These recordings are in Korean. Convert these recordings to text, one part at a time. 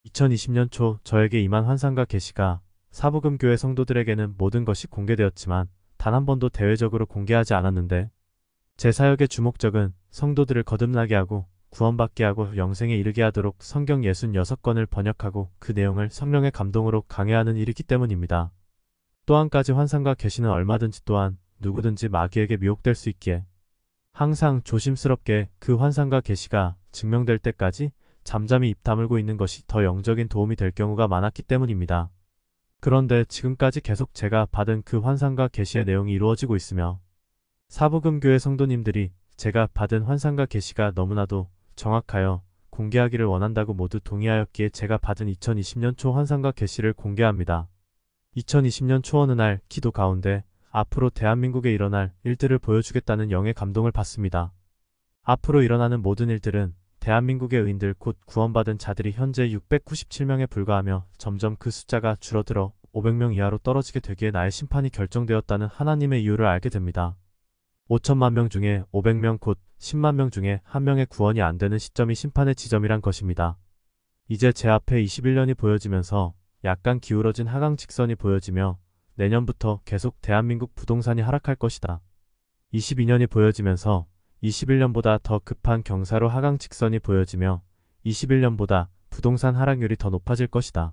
2020년 초 저에게 임한 환상과 계시가 사복음교회 성도들에게는 모든 것이 공개되었지만 단 한 번도 대외적으로 공개하지 않았는데 제 사역의 주목적은 성도들을 거듭나게 하고 구원받게 하고 영생에 이르게 하도록 성경 66권을 번역하고 그 내용을 성령의 감동으로 강해하는 일이기 때문입니다. 또 한 가지 환상과 계시는 얼마든지 또한 누구든지 마귀에게 미혹될 수 있기에 항상 조심스럽게 그 환상과 계시가 증명될 때까지 잠잠히 입 다물고 있는 것이 더 영적인 도움이 될 경우가 많았기 때문입니다. 그런데 지금까지 계속 제가 받은 그 환상과 계시의 내용이 이루어지고 있으며 사복음교회 성도님들이 제가 받은 환상과 계시가 너무나도 정확하여 공개하기를 원한다고 모두 동의하였기에 제가 받은 2020년 초 환상과 계시를 공개합니다. 2020년 초 어느 날 기도 가운데 앞으로 대한민국에 일어날 일들을 보여주겠다는 영의 감동을 받습니다. 앞으로 일어나는 모든 일들은 대한민국의 의인들 곧 구원받은 자들이 현재 697명에 불과하며 점점 그 숫자가 줄어들어 500명 이하로 떨어지게 되기에 나의 심판이 결정되었다는 하나님의 이유를 알게 됩니다. 5천만 명 중에 500명 곧 10만 명 중에 한 명의 구원이 안 되는 시점이 심판의 지점이란 것입니다. 이제 제 앞에 21년이 보여지면서 약간 기울어진 하강 직선이 보여지며 내년부터 계속 대한민국 부동산이 하락할 것이다. 22년이 보여지면서 21년보다 더 급한 경사로 하강 직선이 보여지며 21년보다 부동산 하락률이 더 높아질 것이다.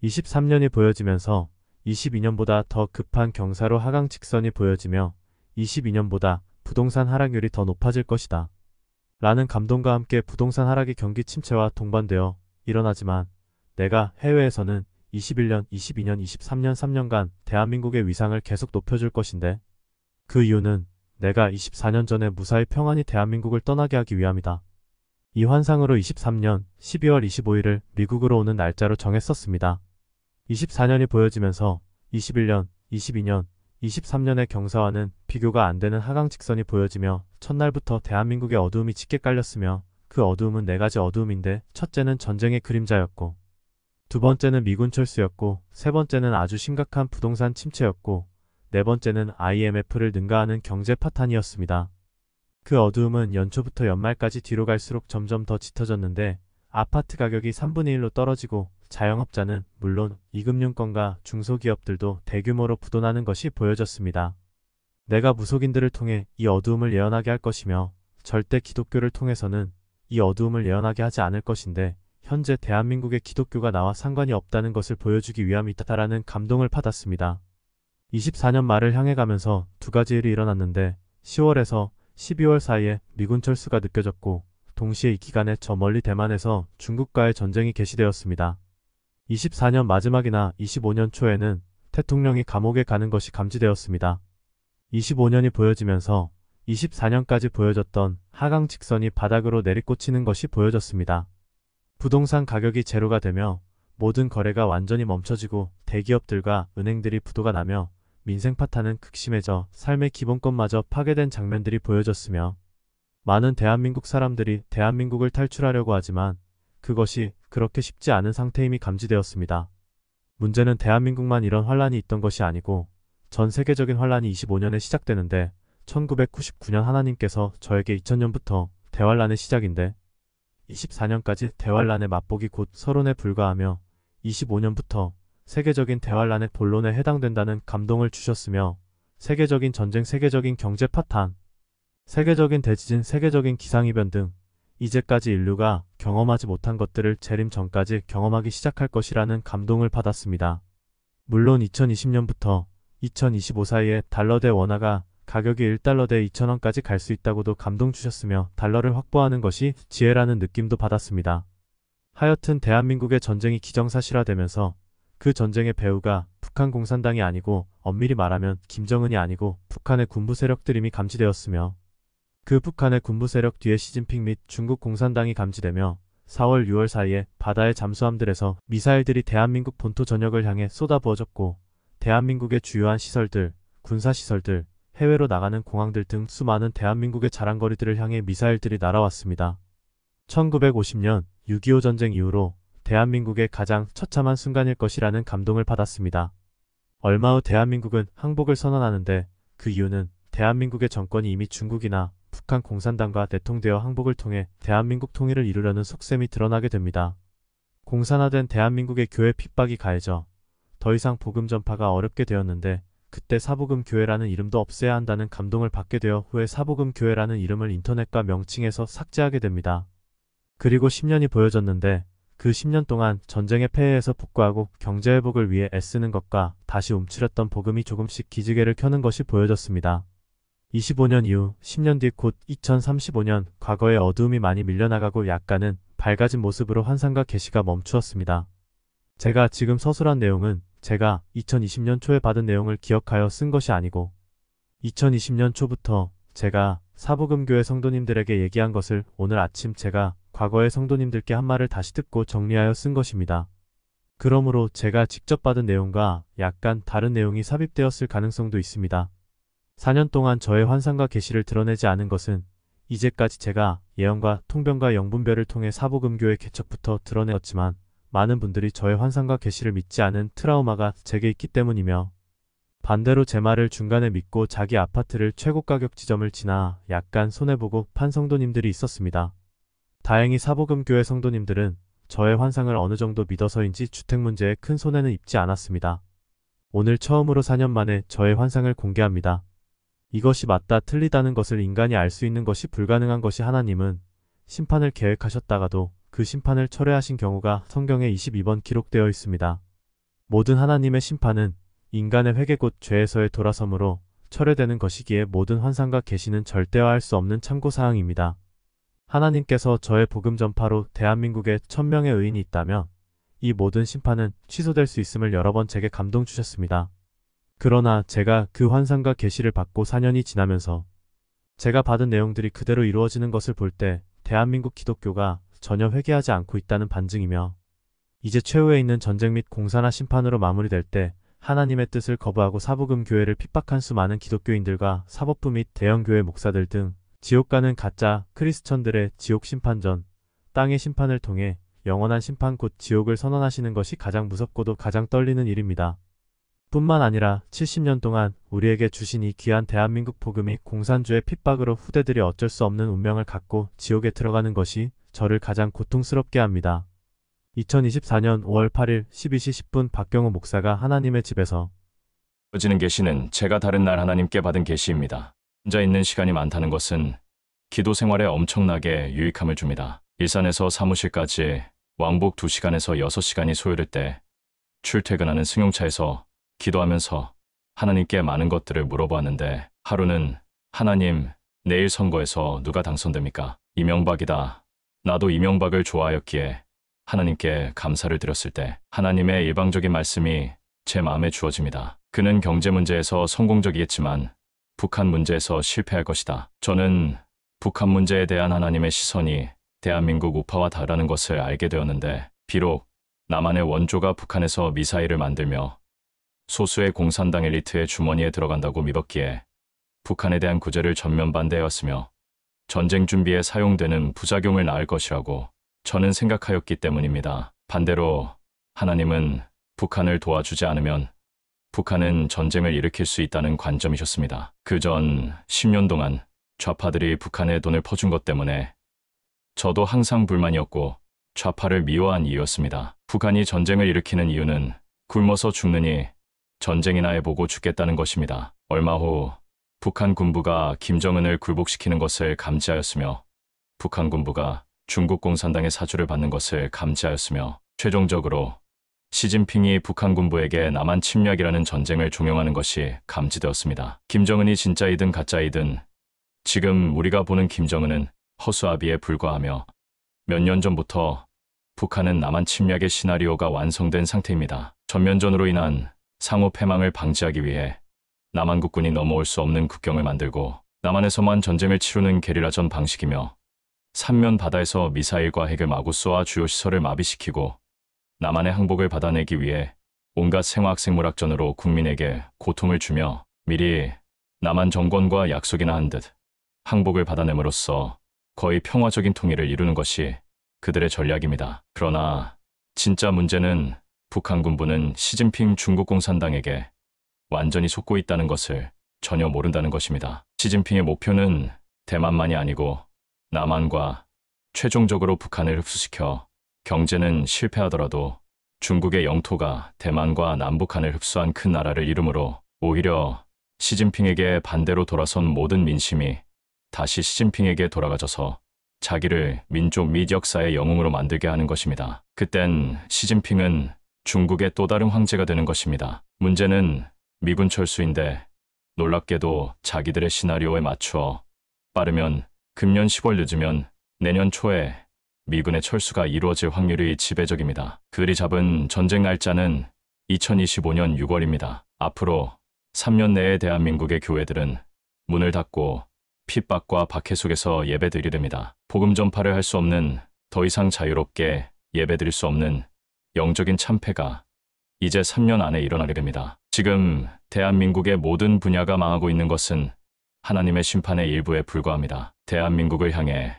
23년이 보여지면서 22년보다 더 급한 경사로 하강 직선이 보여지며 22년보다 부동산 하락률이 더 높아질 것이다. 라는 감동과 함께 부동산 하락이 경기 침체와 동반되어 일어나지만 내가 해외에서는 21년, 22년, 23년 3년간 대한민국의 위상을 계속 높여줄 것인데 그 이유는 내가 24년 전에 무사히 평안히 대한민국을 떠나게 하기 위함이다. 이 환상으로 23년 12월 25일을 미국으로 오는 날짜로 정했었습니다. 24년이 보여지면서 21년, 22년, 23년의 경사와는 비교가 안 되는 하강 직선이 보여지며 첫날부터 대한민국의 어두움이 짙게 깔렸으며 그 어두움은 네 가지 어두움인데 첫째는 전쟁의 그림자였고 두 번째는 미군 철수였고 세 번째는 아주 심각한 부동산 침체였고 네 번째는 IMF를 능가하는 경제 파탄이었습니다. 그 어두움은 연초부터 연말까지 뒤로 갈수록 점점 더 짙어졌는데 아파트 가격이 3분의 1로 떨어지고 자영업자는 물론 이금융권과 중소기업들도 대규모로 부도나는 것이 보여졌습니다. 내가 무속인들을 통해 이 어두움을 예언하게 할 것이며 절대 기독교를 통해서는 이 어두움을 예언하게 하지 않을 것인데 현재 대한민국의 기독교가 나와 상관이 없다는 것을 보여주기 위함이다라는 감동을 받았습니다. 24년 말을 향해 가면서 두 가지 일이 일어났는데 10월에서 12월 사이에 미군 철수가 느껴졌고 동시에 이 기간에 저 멀리 대만에서 중국과의 전쟁이 개시되었습니다. 24년 마지막이나 25년 초에는 대통령이 감옥에 가는 것이 감지되었습니다. 25년이 보여지면서 24년까지 보여졌던 하강 직선이 바닥으로 내리꽂히는 것이 보여졌습니다. 부동산 가격이 제로가 되며 모든 거래가 완전히 멈춰지고 대기업들과 은행들이 부도가 나며 민생 파탄은 극심해져 삶의 기본권마저 파괴된 장면들이 보여졌으며 많은 대한민국 사람들이 대한민국을 탈출하려고 하지만 그것이 그렇게 쉽지 않은 상태임이 감지되었습니다. 문제는 대한민국만 이런 환란이 있던 것이 아니고 전 세계적인 환란이 25년에 시작되는데 1999년 하나님께서 저에게 2000년부터 대환란의 시작인데 24년까지 대환란의 맛보기 곧 서론에 불과하며 25년부터 세계적인 대환란의 본론에 해당된다는 감동을 주셨으며 세계적인 전쟁, 세계적인 경제 파탄, 세계적인 대지진, 세계적인 기상이변 등 이제까지 인류가 경험하지 못한 것들을 재림 전까지 경험하기 시작할 것이라는 감동을 받았습니다. 물론 2020년부터 2025 사이에 달러 대 원화가 가격이 1달러 대 2,000원까지 갈 수 있다고도 감동 주셨으며 달러를 확보하는 것이 지혜라는 느낌도 받았습니다. 하여튼 대한민국의 전쟁이 기정사실화되면서 그 전쟁의 배후가 북한 공산당이 아니고 엄밀히 말하면 김정은이 아니고 북한의 군부 세력들임이 감지되었으며 그 북한의 군부 세력 뒤에 시진핑 및 중국 공산당이 감지되며 4월 6월 사이에 바다의 잠수함들에서 미사일들이 대한민국 본토 전역을 향해 쏟아부어졌고 대한민국의 주요한 시설들, 군사시설들, 해외로 나가는 공항들 등 수많은 대한민국의 자랑거리들을 향해 미사일들이 날아왔습니다. 1950년 6.25 전쟁 이후로 대한민국의 가장 처참한 순간일 것이라는 감동을 받았습니다. 얼마 후 대한민국은 항복을 선언하는데 그 이유는 대한민국의 정권이 이미 중국이나 북한 공산당과 내통되어 항복을 통해 대한민국 통일을 이루려는 속셈이 드러나게 됩니다. 공산화된 대한민국의 교회 핍박이 가해져 더 이상 복음 전파가 어렵게 되었는데 그때 사복음 교회라는 이름도 없애야 한다는 감동을 받게 되어 후에 사복음 교회라는 이름을 인터넷과 명칭에서 삭제하게 됩니다. 그리고 10년이 보여졌는데 그 10년 동안 전쟁의 폐해에서 복구하고 경제회복을 위해 애쓰는 것과 다시 움츠렸던 복음이 조금씩 기지개를 켜는 것이 보여졌습니다. 25년 이후 10년 뒤 곧 2035년 과거의 어두움이 많이 밀려나가고 약간은 밝아진 모습으로 환상과 계시가 멈추었습니다. 제가 지금 서술한 내용은 제가 2020년 초에 받은 내용을 기억하여 쓴 것이 아니고 2020년 초부터 제가 사복음교회 성도님들에게 얘기한 것을 오늘 아침 제가 과거의 성도님들께 한 말을 다시 듣고 정리하여 쓴 것입니다. 그러므로 제가 직접 받은 내용과 약간 다른 내용이 삽입되었을 가능성도 있습니다. 4년 동안 저의 환상과 계시를 드러내지 않은 것은 이제까지 제가 예언과 통변과 영분별을 통해 사복음교회 개척부터 드러내었지만 많은 분들이 저의 환상과 계시를 믿지 않은 트라우마가 제게 있기 때문이며 반대로 제 말을 중간에 믿고 자기 아파트를 최고 가격 지점을 지나 약간 손해보고 판 성도님들이 있었습니다. 다행히 사복음교회 성도님들은 저의 환상을 어느 정도 믿어서인지 주택 문제에 큰 손해는 입지 않았습니다. 오늘 처음으로 4년 만에 저의 환상을 공개합니다. 이것이 맞다 틀리다는 것을 인간이 알 수 있는 것이 불가능한 것이 하나님은 심판을 계획하셨다가도 그 심판을 철회하신 경우가 성경에 22번 기록되어 있습니다. 모든 하나님의 심판은 인간의 회개 곧 죄에서의 돌아섬으로 철회되는 것이기에 모든 환상과 계시는 절대화할 수 없는 참고사항입니다. 하나님께서 저의 복음 전파로 대한민국에 1000명의 의인이 있다면 이 모든 심판은 취소될 수 있음을 여러 번 제게 감동 주셨습니다. 그러나 제가 그 환상과 계시를 받고 4년이 지나면서 제가 받은 내용들이 그대로 이루어지는 것을 볼 때 대한민국 기독교가 전혀 회개하지 않고 있다는 반증이며 이제 최후에 있는 전쟁 및 공산화 심판으로 마무리될 때 하나님의 뜻을 거부하고 사복음 교회를 핍박한 수많은 기독교인들과 사법부 및 대형교회 목사들 등 지옥 가는 가짜 크리스천들의 지옥 심판 전 땅의 심판을 통해 영원한 심판 곧 지옥을 선언하시는 것이 가장 무섭고도 가장 떨리는 일입니다. 뿐만 아니라 70년 동안 우리에게 주신 이 귀한 대한민국 복음이 공산주의 핍박으로 후대들이 어쩔 수 없는 운명을 갖고 지옥에 들어가는 것이 저를 가장 고통스럽게 합니다. 2024년 5월 8일 12시 10분 박경호 목사가 하나님의 집에서 이어지는 계시는 제가 다른 날 하나님께 받은 계시입니다. 혼자 있는 시간이 많다는 것은 기도 생활에 엄청나게 유익함을 줍니다. 일산에서 사무실까지 왕복 2시간에서 6시간이 소요될 때 출퇴근하는 승용차에서 기도하면서 하나님께 많은 것들을 물어보았는데 하루는 하나님, 내일 선거에서 누가 당선됩니까? 이명박이다. 나도 이명박을 좋아하였기에 하나님께 감사를 드렸을 때 하나님의 일방적인 말씀이 제 마음에 주어집니다. 그는 경제 문제에서 성공적이겠지만 북한 문제에서 실패할 것이다. 저는 북한 문제에 대한 하나님의 시선이 대한민국 우파와 다르다는 것을 알게 되었는데 비록 남한의 원조가 북한에서 미사일을 만들며 소수의 공산당 엘리트의 주머니에 들어간다고 믿었기에 북한에 대한 구제를 전면 반대하였으며 전쟁 준비에 사용되는 부작용을 낳을 것이라고 저는 생각하였기 때문입니다. 반대로 하나님은 북한을 도와주지 않으면 북한은 전쟁을 일으킬 수 있다는 관점이셨습니다. 그전 10년 동안 좌파들이 북한에 돈을 퍼준 것 때문에 저도 항상 불만이었고 좌파를 미워한 이유였습니다. 북한이 전쟁을 일으키는 이유는 굶어서 죽느니 전쟁이나 해보고 죽겠다는 것입니다. 얼마 후 북한 군부가 김정은을 굴복시키는 것을 감지하였으며 북한 군부가 중국 공산당의 사주를 받는 것을 감지하였으며 최종적으로 시진핑이 북한 군부에게 남한 침략이라는 전쟁을 종용하는 것이 감지되었습니다. 김정은이 진짜이든 가짜이든 지금 우리가 보는 김정은은 허수아비에 불과하며 몇 년 전부터 북한은 남한 침략의 시나리오가 완성된 상태입니다. 전면전으로 인한 상호 패망을 방지하기 위해 남한 국군이 넘어올 수 없는 국경을 만들고 남한에서만 전쟁을 치르는 게릴라전 방식이며 삼면 바다에서 미사일과 핵을 마구 쏘아 주요 시설을 마비시키고 남한의 항복을 받아내기 위해 온갖 생화학생물학전으로 국민에게 고통을 주며 미리 남한 정권과 약속이나 한 듯 항복을 받아냄으로써 거의 평화적인 통일을 이루는 것이 그들의 전략입니다. 그러나 진짜 문제는 북한 군부는 시진핑 중국 공산당에게 완전히 속고 있다는 것을 전혀 모른다는 것입니다. 시진핑의 목표는 대만만이 아니고 남한과 최종적으로 북한을 흡수시켜 경제는 실패하더라도 중국의 영토가 대만과 남북한을 흡수한 큰 나라를 이루므로 오히려 시진핑에게 반대로 돌아선 모든 민심이 다시 시진핑에게 돌아가져서 자기를 민족 및 역사의 영웅으로 만들게 하는 것입니다. 그땐 시진핑은 중국의 또 다른 황제가 되는 것입니다. 문제는 미군 철수인데 놀랍게도 자기들의 시나리오에 맞추어 빠르면 금년 10월 늦으면 내년 초에 미군의 철수가 이루어질 확률이 지배적입니다. 그들이 잡은 전쟁 날짜는 2025년 6월입니다. 앞으로 3년 내에 대한민국의 교회들은 문을 닫고 핍박과 박해 속에서 예배드리렵니다. 복음 전파를 할 수 없는, 더 이상 자유롭게 예배드릴 수 없는 영적인 참패가 이제 3년 안에 일어나게 됩니다. 지금 대한민국의 모든 분야가 망하고 있는 것은 하나님의 심판의 일부에 불과합니다. 대한민국을 향해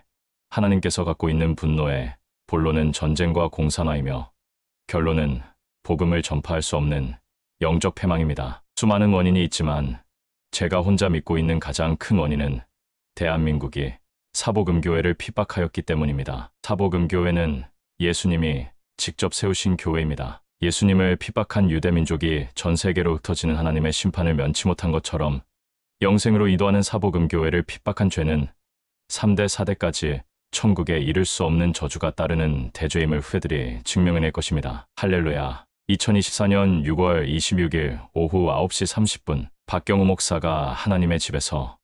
하나님께서 갖고 있는 분노의 본론은 전쟁과 공산화이며 결론은 복음을 전파할 수 없는 영적 패망입니다. 수많은 원인이 있지만 제가 혼자 믿고 있는 가장 큰 원인은 대한민국이 사복음교회를 핍박하였기 때문입니다. 사복음교회는 예수님이 직접 세우신 교회입니다. 예수님을 핍박한 유대민족이 전 세계로 흩어지는 하나님의 심판을 면치 못한 것처럼 영생으로 이도하는 사복음교회를 핍박한 죄는 3대 4대까지 천국에 이를 수 없는 저주가 따르는 대죄임을 후세들이 증명해낼 것입니다. 할렐루야. 2024년 6월 26일 오후 9시 30분 박경우 목사가 하나님의 집에서